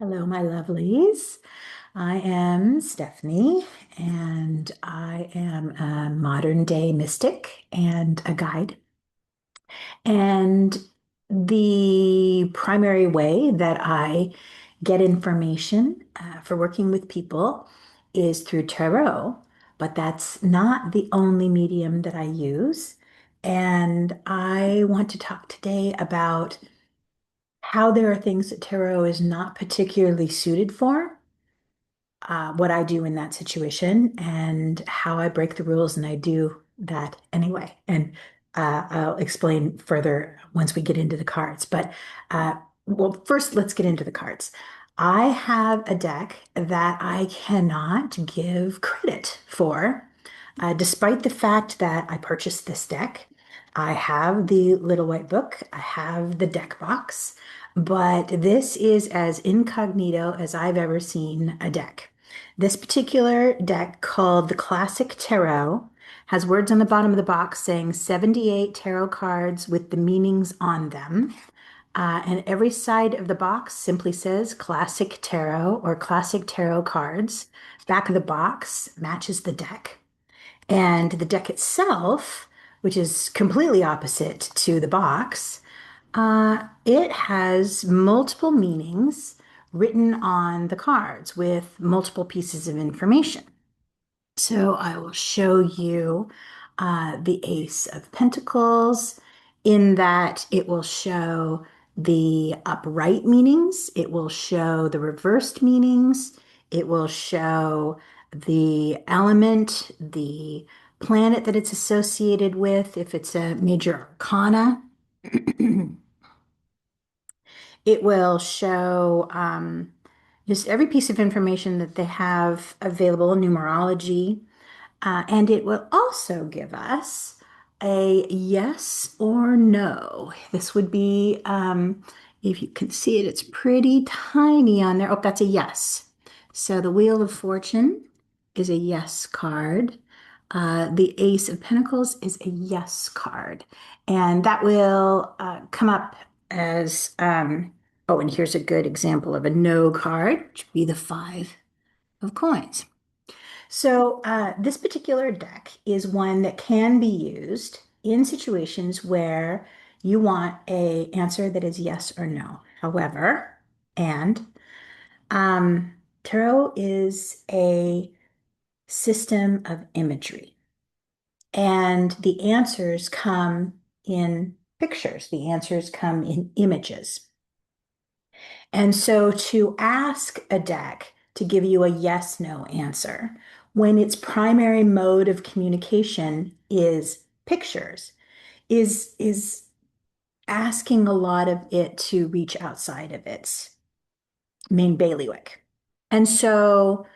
Hello, my lovelies. I am Stephanie, and I am a modern day mystic and a guide. And the primary way that I get information for working with people is through tarot, but that's not the only medium that I use. And I want to talk today about how there are things that tarot is not particularly suited for, what I do in that situation and how I break the rules, and I do that anyway. And I'll explain further once we get into the cards. But well, first, let's get into the cards. I have a deck that I cannot give credit for, despite the fact that I purchased this deck. I have the little white book, I have the deck box, but this is as incognito as I've ever seen a deck. This particular deck, called the Classic Tarot, has words on the bottom of the box saying 78 tarot cards with the meanings on them. And every side of the box simply says Classic Tarot or Classic Tarot cards. Back of the box matches the deck. And the deck itself, which is completely opposite to the box, it has multiple meanings written on the cards with multiple pieces of information. So I will show you the Ace of Pentacles, in that it will show the upright meanings, it will show the reversed meanings, it will show the element, the planet that it's associated with, if it's a major arcana. It will show just every piece of information that they have available in numerology. And it will also give us a yes or no. This would be, if you can see it, it's pretty tiny on there. Oh, that's a yes. So the Wheel of Fortune is a yes card. The Ace of Pentacles is a yes card. And that will come up as, oh, and here's a good example of a no card, which would be the Five of Coins. So, this particular deck is one that can be used in situations where you want a answer that is yes or no. However, and tarot is a system of imagery, and the answers come in pictures. The answers come in images. And so to ask a deck to give you a yes no answer when its primary mode of communication is pictures is asking a lot of it to reach outside of its main bailiwick. And so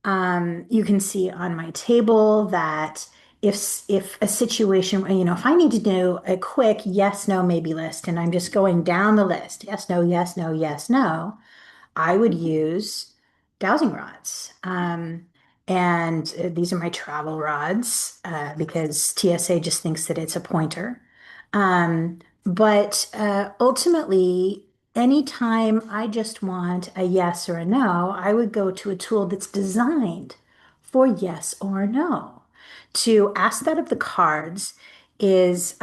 you can see on my table that if a situation, if I need to do a quick yes, no, maybe list, and I'm just going down the list, yes, no, yes, no, yes, no, I would use dowsing rods. And these are my travel rods because TSA just thinks that it's a pointer. But ultimately, anytime I just want a yes or a no, I would go to a tool that's designed for yes or no. To ask that of the cards is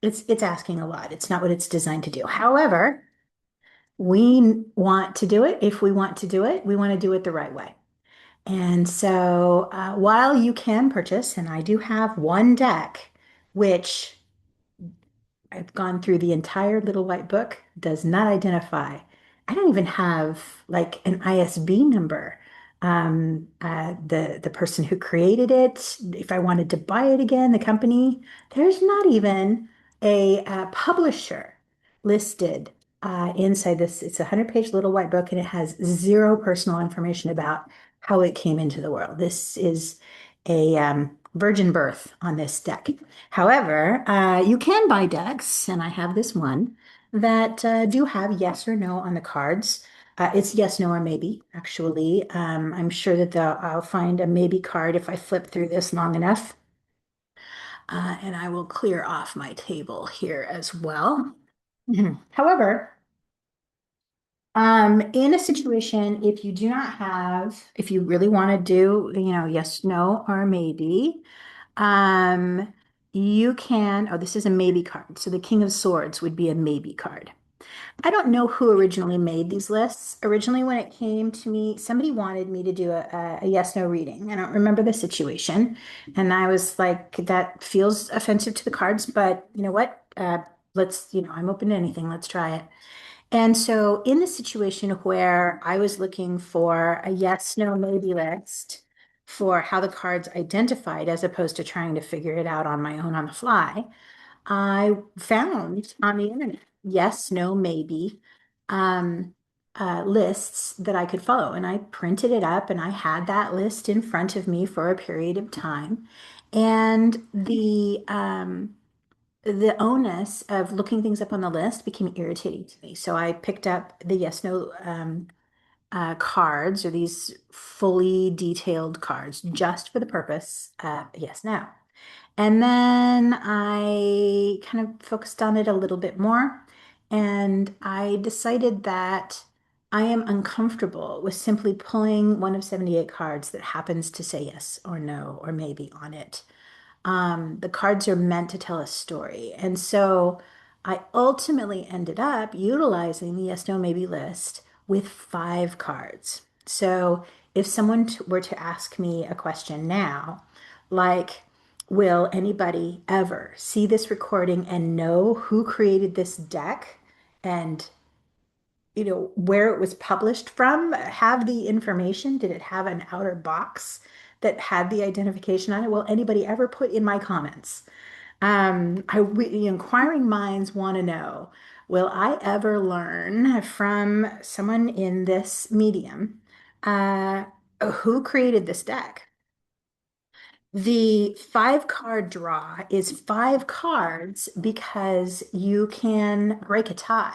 it's asking a lot. It's not what it's designed to do. However, we want to do it. If we want to do it, we want to do it the right way. And so while you can purchase, and I do have one deck, which I've gone through the entire little white book, does not identify. I don't even have like an ISB number. The person who created it, if I wanted to buy it again, the company, there's not even a publisher listed inside this. It's a 100-page little white book, and it has zero personal information about how it came into the world. This is a virgin birth on this deck. However, you can buy decks, and I have this one that do have yes or no on the cards. It's yes, no, or maybe, actually. I'm sure that I'll find a maybe card if I flip through this long enough. And I will clear off my table here as well. However, In a situation, if you do not have, if you really want to do, yes, no, or maybe, um, you can, oh, this is a maybe card. So the King of Swords would be a maybe card. I don't know who originally made these lists. Originally, when it came to me, somebody wanted me to do a yes no reading. I don't remember the situation. And I was like, that feels offensive to the cards, but you know what? I'm open to anything. Let's try it. And so, in the situation where I was looking for a yes, no, maybe list for how the cards identified, as opposed to trying to figure it out on my own on the fly, I found on the internet yes, no, maybe um, lists that I could follow. And I printed it up and I had that list in front of me for a period of time. And the onus of looking things up on the list became irritating to me. So I picked up the yes, no cards or these fully detailed cards just for the purpose of yes, no. And then I kind of focused on it a little bit more. And I decided that I am uncomfortable with simply pulling one of 78 cards that happens to say yes or no or maybe on it. The cards are meant to tell a story. And so I ultimately ended up utilizing the yes, no, maybe list with 5 cards. So if someone were to ask me a question now, like, will anybody ever see this recording and know who created this deck and where it was published from, have the information? Did it have an outer box that had the identification on it? Will anybody ever put in my comments? The inquiring minds want to know, will I ever learn from someone in this medium uh, who created this deck? The 5 card draw is 5 cards because you can break a tie.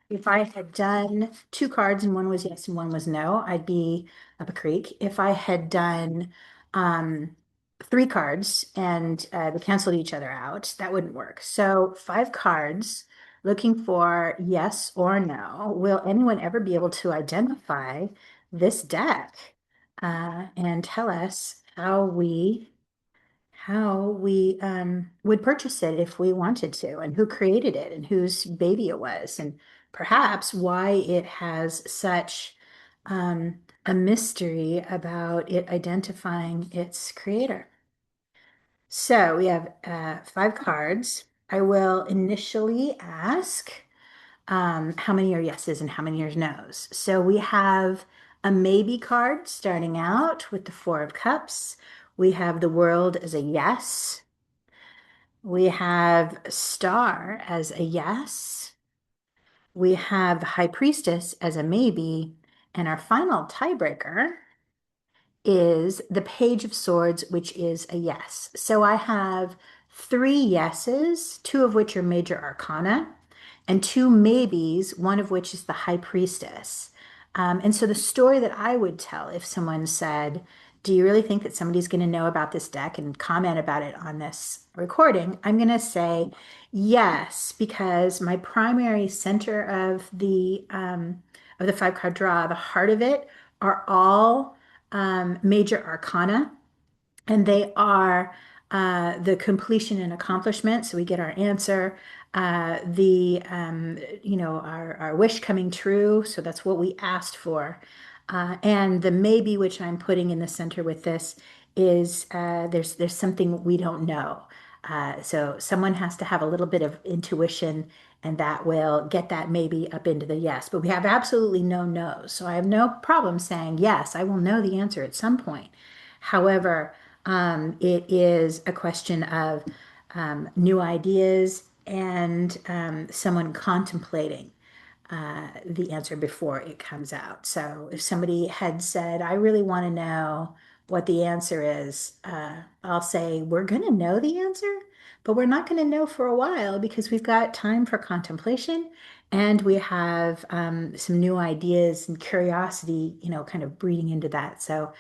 If I had done 2 cards and one was yes and one was no, I'd be up a creek. If I had done um, 3 cards and they canceled each other out, that wouldn't work. So 5 cards looking for yes or no. Will anyone ever be able to identify this deck and tell us how we would purchase it if we wanted to, and who created it, and whose baby it was, and perhaps why it has such a mystery about it identifying its creator. So we have 5 cards. I will initially ask how many are yeses and how many are nos. So we have a maybe card starting out with the Four of Cups. We have the world as a yes. We have Star as a yes. We have the High Priestess as a maybe. And our final tiebreaker is the Page of Swords, which is a yes. So I have 3 yeses, 2 of which are major arcana, and 2 maybes, one of which is the High Priestess. And so the story that I would tell if someone said, do you really think that somebody's going to know about this deck and comment about it on this recording? I'm going to say yes, because my primary center of the 5 card draw, the heart of it, are all major arcana, and they are the completion and accomplishment. So we get our answer, our wish coming true. So that's what we asked for. And the maybe, which I'm putting in the center with this, is there's something we don't know. So someone has to have a little bit of intuition, and that will get that maybe up into the yes. But we have absolutely no no's. So I have no problem saying yes, I will know the answer at some point. However, it is a question of new ideas and someone contemplating the answer before it comes out. So if somebody had said, I really want to know what the answer is, I'll say, we're going to know the answer, but we're not going to know for a while because we've got time for contemplation and we have some new ideas and curiosity, kind of breeding into that. So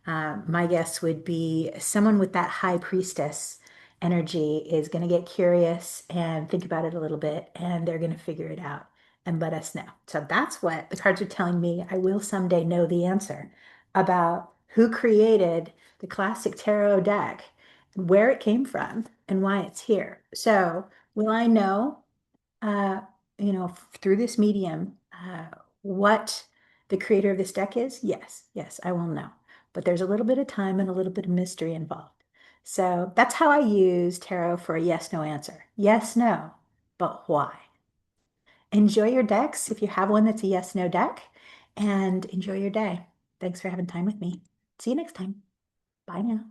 my guess would be someone with that high priestess energy is going to get curious and think about it a little bit, and they're going to figure it out. and let us know. So that's what the cards are telling me. I will someday know the answer about who created the classic tarot deck, where it came from, and why it's here. So will I know, uh, through this medium, what the creator of this deck is? Yes, yes, I will know. But there's a little bit of time and a little bit of mystery involved. So that's how I use tarot for a yes, no answer. Yes, no, but why? Enjoy your decks if you have one that's a yes, no deck, and enjoy your day. Thanks for having time with me. See you next time. Bye now.